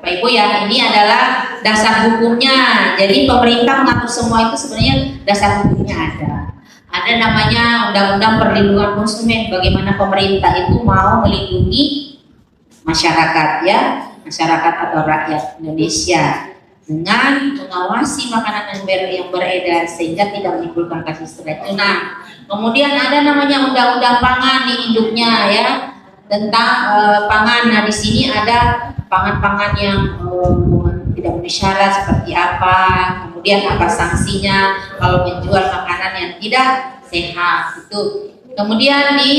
Bapak Ibu ya, ini adalah dasar hukumnya. Jadi pemerintah mengatur semua itu sebenarnya dasar hukumnya ada. Ada namanya Undang-Undang Perlindungan Konsumen. Bagaimana pemerintah itu mau melindungi masyarakat ya, masyarakat atau rakyat Indonesia dengan mengawasi makanan yang beredar sehingga tidak menimbulkan kasus racun. Kemudian ada namanya Undang-Undang Pangan di induknya ya, tentang pangan. Nah di sini ada pangan-pangan yang tidak memenuhi syarat seperti apa, kemudian apa sanksinya kalau menjual makanan yang tidak sehat itu. Kemudian di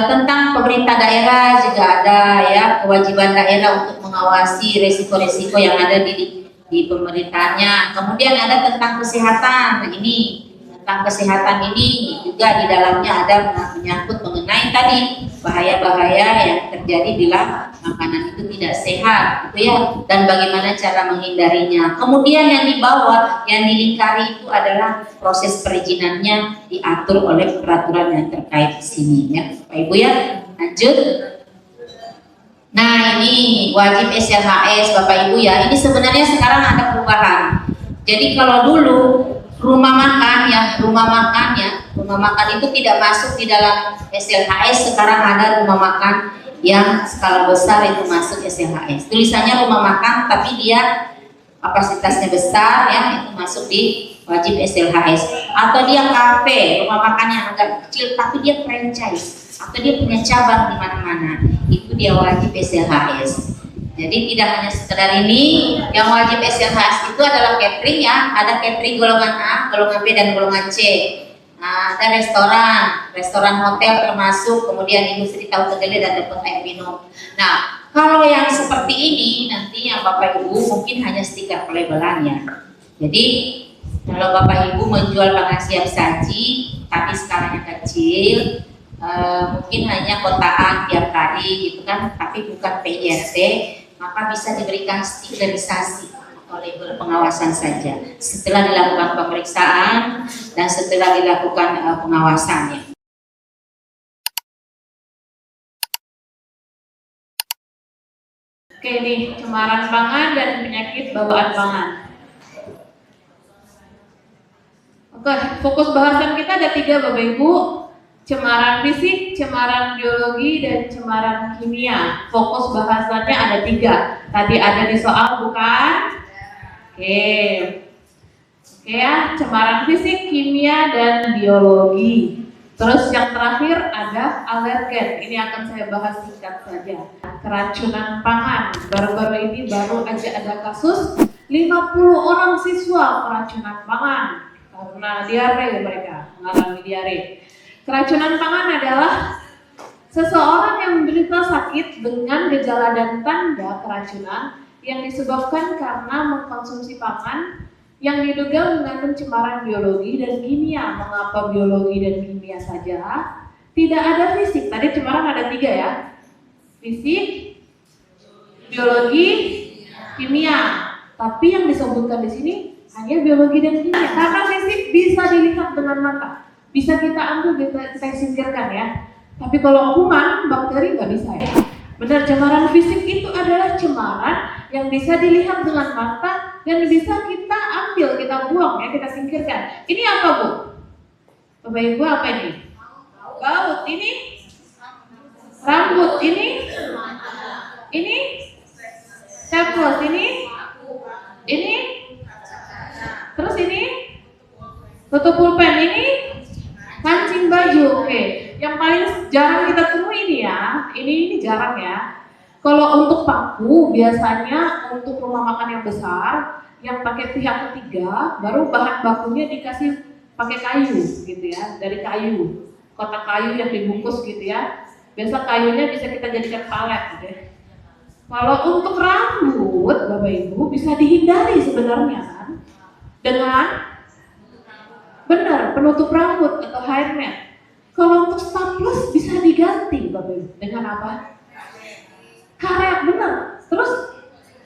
tentang pemerintah daerah juga ada ya, kewajiban daerah untuk mengawasi resiko-resiko yang ada di pemerintahnya. Kemudian ada tentang kesehatan. Nah, ini tentang kesehatan ini juga di dalamnya ada menyangkut mengenai tadi bahaya-bahaya yang terjadi bila makanan itu tidak sehat gitu ya, dan bagaimana cara menghindarinya. Kemudian yang di bawah, yang dilingkari itu adalah proses perizinannya diatur oleh peraturan yang terkait di sini ya, Bapak Ibu ya. Lanjut. Nah ini wajib SLHS Bapak Ibu ya. Ini sebenarnya sekarang ada perubahan. Jadi kalau dulu rumah makan itu tidak masuk di dalam SLHS. Sekarang ada rumah makan yang skala besar itu masuk SLHS. Tulisannya rumah makan tapi dia kapasitasnya besar ya, itu masuk di wajib SLHS. Atau dia kafe, rumah makan yang agak kecil tapi dia franchise atau dia punya cabang di mana-mana, itu dia wajib SLHS. Jadi tidak hanya sekedar ini, yang wajib SLHS itu adalah catering ya, ada catering golongan A, golongan B dan golongan C. Nah, ada restoran hotel termasuk, kemudian industri tahu kedelai dan tempat air minum. Nah, kalau yang seperti ini nanti yang Bapak Ibu mungkin hanya stiker pelabelan ya. Jadi kalau Bapak Ibu menjual pangan siap saji, tapi skalanya kecil, mungkin hanya kotaan tiap hari gitu kan, tapi bukan PIRT, maka bisa diberikan stikerisasi atau label pengawasan saja setelah dilakukan pemeriksaan dan setelah dilakukan pengawasannya. Oke nih, cemaran pangan dan penyakit bawaan pangan. Oke, fokus bahasan kita ada 3 Bapak Ibu. Cemaran fisik, cemaran biologi, dan cemaran kimia. Fokus bahasannya ada 3. Tadi ada di soal bukan? Oke ya, cemaran fisik, kimia, dan biologi. Terus yang terakhir ada alergen. Ini akan saya bahas singkat saja. Keracunan pangan. Baru-baru ini baru aja ada kasus 50 orang siswa keracunan pangan karena diare, mereka mengalami diare. Keracunan pangan adalah seseorang yang menderita sakit dengan gejala dan tanda keracunan yang disebabkan karena mengkonsumsi pangan yang diduga mengandung cemaran biologi dan kimia. Mengapa biologi dan kimia saja? Tidak ada fisik. Tadi cemaran ada 3 ya. Fisik, biologi, kimia. Tapi yang disebutkan di sini hanya biologi dan kimia. Karena fisik bisa dilihat dengan mata. Bisa kita ambil, kita singkirkan ya. Tapi kalau kuman, bakteri nggak bisa ya. Benar, cemaran fisik itu adalah cemaran yang bisa dilihat dengan mata dan bisa kita ambil, kita buang ya, kita singkirkan. Ini apa Bu? Bapak Ibu apa ini? Baut. Ini rambut. Ini staples. Ini terus ini tutup pulpen. Ini kancing baju. Oke. Yang paling jarang kita temui ini ya. Ini jarang ya. Kalau untuk paku biasanya untuk rumah makan yang besar yang pakai pihak ketiga, baru bahan bakunya dikasih pakai kayu gitu ya, dari kayu, kotak kayu yang dibungkus gitu ya. Biasa kayunya bisa kita jadikan palet gitu ya. Kalau untuk rambut Bapak Ibu bisa dihindari sebenarnya kan dengan benar penutup rambut atau hair net. Kalau untuk staples bisa diganti Bapak Ibu dengan apa? Karet, benar. Terus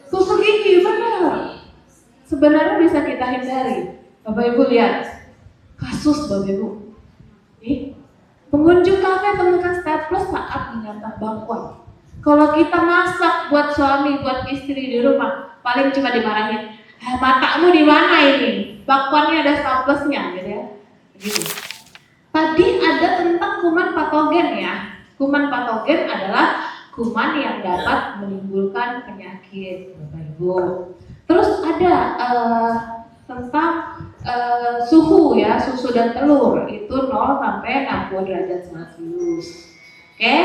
tusuk gigi, benar. Sebenarnya bisa kita hindari. Bapak Ibu lihat kasus Bapak Ibu. Nih, pengunjung kafe temukan staples saat menyantap bakwan. Kalau kita masak buat suami, buat istri di rumah, paling cuma dimarahin, matamu di mana ini? Bakwannya ada staplesnya, gitu ya. Gitu. Tadi ada tentang kuman patogen ya. Kuman patogen adalah kuman yang dapat menimbulkan penyakit, Bapak Ibu. Terus ada tentang suhu ya, susu dan telur itu 0 sampai 60 derajat Celcius. Oke?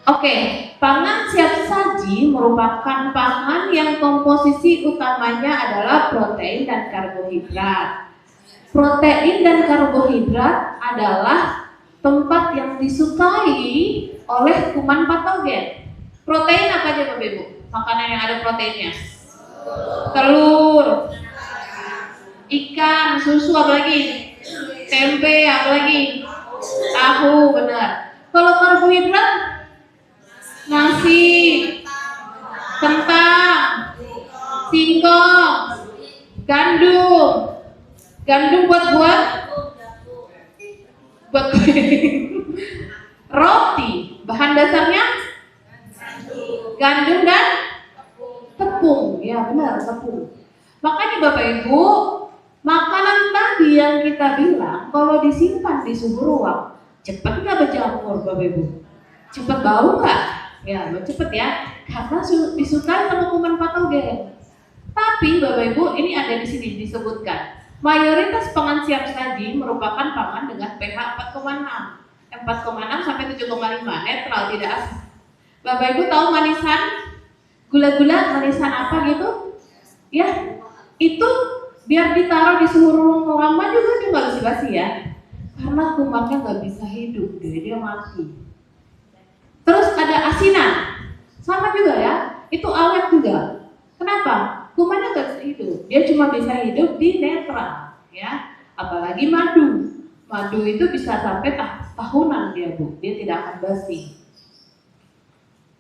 Oke, pangan siap saji merupakan pangan yang komposisi utamanya adalah protein dan karbohidrat. Protein dan karbohidrat adalah tempat yang disukai oleh kuman patogen. Protein apa aja Bapak Ibu? Makanan yang ada proteinnya. Telur, ikan, susu, apa lagi? Tempe, apa lagi? Tahu, benar. Kalau karbohidrat, nasi, kentang, singkong, gandum. Gandum buat roti. Bahan dasarnya gandum dan tepung. Ya benar, tepung. Makanya Bapak Ibu, makanan tadi yang kita bilang kalau disimpan di suhu ruang, cepat nggak berjamur Bapak Ibu? Cepat bau nggak? Ya, cepet ya, karena disukai sama kuman patogen. Tapi Bapak Ibu, ini ada di sini disebutkan. Mayoritas pangan siap saji merupakan pangan dengan pH 4,6. 4,6 sampai 7,5, netral, tidak asin. Bapak Ibu tahu manisan? Gula-gula manisan apa gitu? Ya, itu biar ditaruh di suhu ruangan juga dia nggak basi-basi ya. Karena kumannya nggak bisa hidup, jadi dia mati. Terus ada asinan, sama juga ya, itu awet juga. Kenapa? Kumannya nggak bisa hidup, dia cuma bisa hidup di netral, ya. Apalagi madu, madu itu bisa sampai tahunan dia Bu, dia tidak akan basi.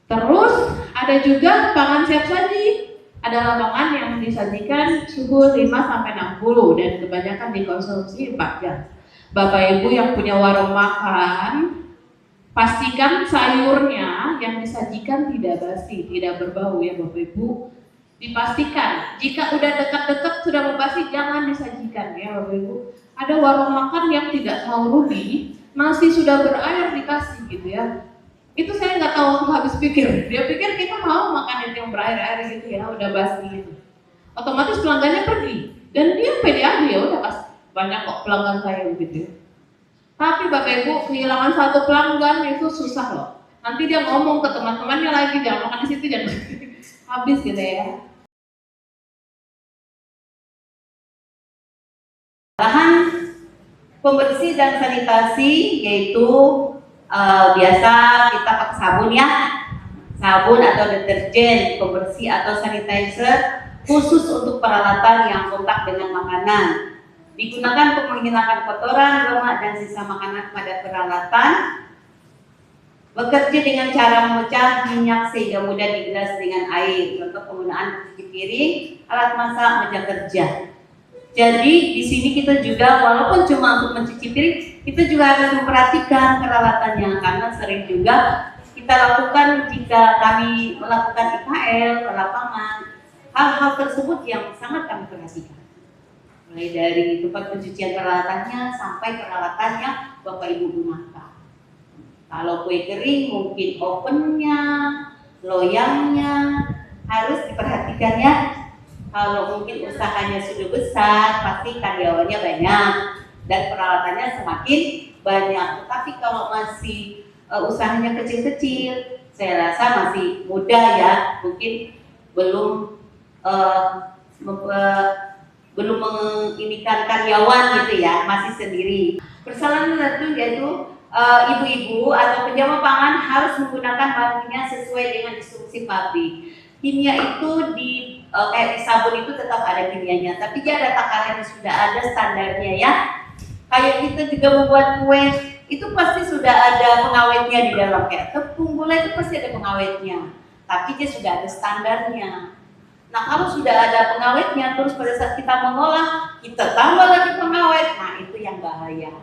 Terus ada juga pangan siap saji, adalah pangan yang disajikan suhu 5 sampai 60 dan kebanyakan dikonsumsi 4 jam. Bapak Ibu yang punya warung makan, pastikan sayurnya yang disajikan tidak basi, tidak berbau ya Bapak Ibu. Dipastikan, jika udah dekat-dekat sudah membasi jangan disajikan ya Bapak Ibu. Ada warung makan yang tidak tahu rugi, nasi sudah berair dikasih gitu ya. Itu saya nggak tahu, aku habis pikir. Dia pikir kita mau makan yang berair-air gitu ya, udah basi gitu. Otomatis pelanggannya pergi dan dia pede aja ya udah pas banyak kok pelanggan saya gitu. Tapi Bapak Ibu kehilangan satu pelanggan itu susah loh. Nanti dia ngomong ke teman-temannya lagi jangan makan di situ jangan habis gitu ya. Bahan pembersih dan sanitasi yaitu biasa kita pakai sabun ya, sabun atau deterjen, pembersih atau sanitizer khusus untuk peralatan yang kontak dengan makanan. Digunakan untuk menghilangkan kotoran, lemak dan sisa makanan pada peralatan. Bekerja dengan cara memecah minyak sehingga mudah dibilas dengan air. Contoh penggunaan cuci piring, alat masak, meja kerja. Jadi di sini kita juga walaupun cuma untuk mencuci piring, kita juga harus memperhatikan peralatannya karena sering juga kita lakukan jika kami melakukan IKL ke lapangan, hal-hal tersebut yang sangat kami perhatikan. Mulai dari tempat pencucian peralatannya sampai peralatannya Bapak Ibu gunakan. Kalau kue kering mungkin ovennya, loyangnya harus diperhatikan ya. Kalau mungkin usahanya sudah besar, pasti karyawannya banyak dan peralatannya semakin banyak. Tetapi kalau masih usahanya kecil-kecil, saya rasa masih muda ya, mungkin belum menginikan karyawan gitu ya, masih sendiri. Persoalan tentu yaitu ibu-ibu atau penjaga pangan harus menggunakan bahannya sesuai dengan instruksi pabrik. Kimia itu kayak di sabun itu tetap ada kimianya, tapi dia ada takarannya, sudah ada standarnya ya. Kayak kita juga membuat kue, itu pasti sudah ada pengawetnya di dalam, kayak tepung, gula itu pasti ada pengawetnya, tapi dia sudah ada standarnya. Nah kalau sudah ada pengawetnya, terus pada saat kita mengolah, kita tambah lagi pengawet, nah itu yang bahaya.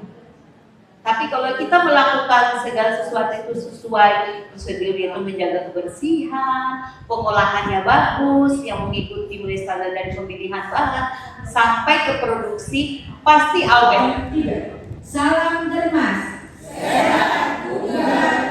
Tapi kalau kita melakukan segala sesuatu itu sesuai prosedur, yaitu menjaga kebersihan, pengolahannya bagus, yang mengikuti mulai standar dari pemilihan bahan sampai ke produksi, pasti awet. Salam Germas. Sehat bugar.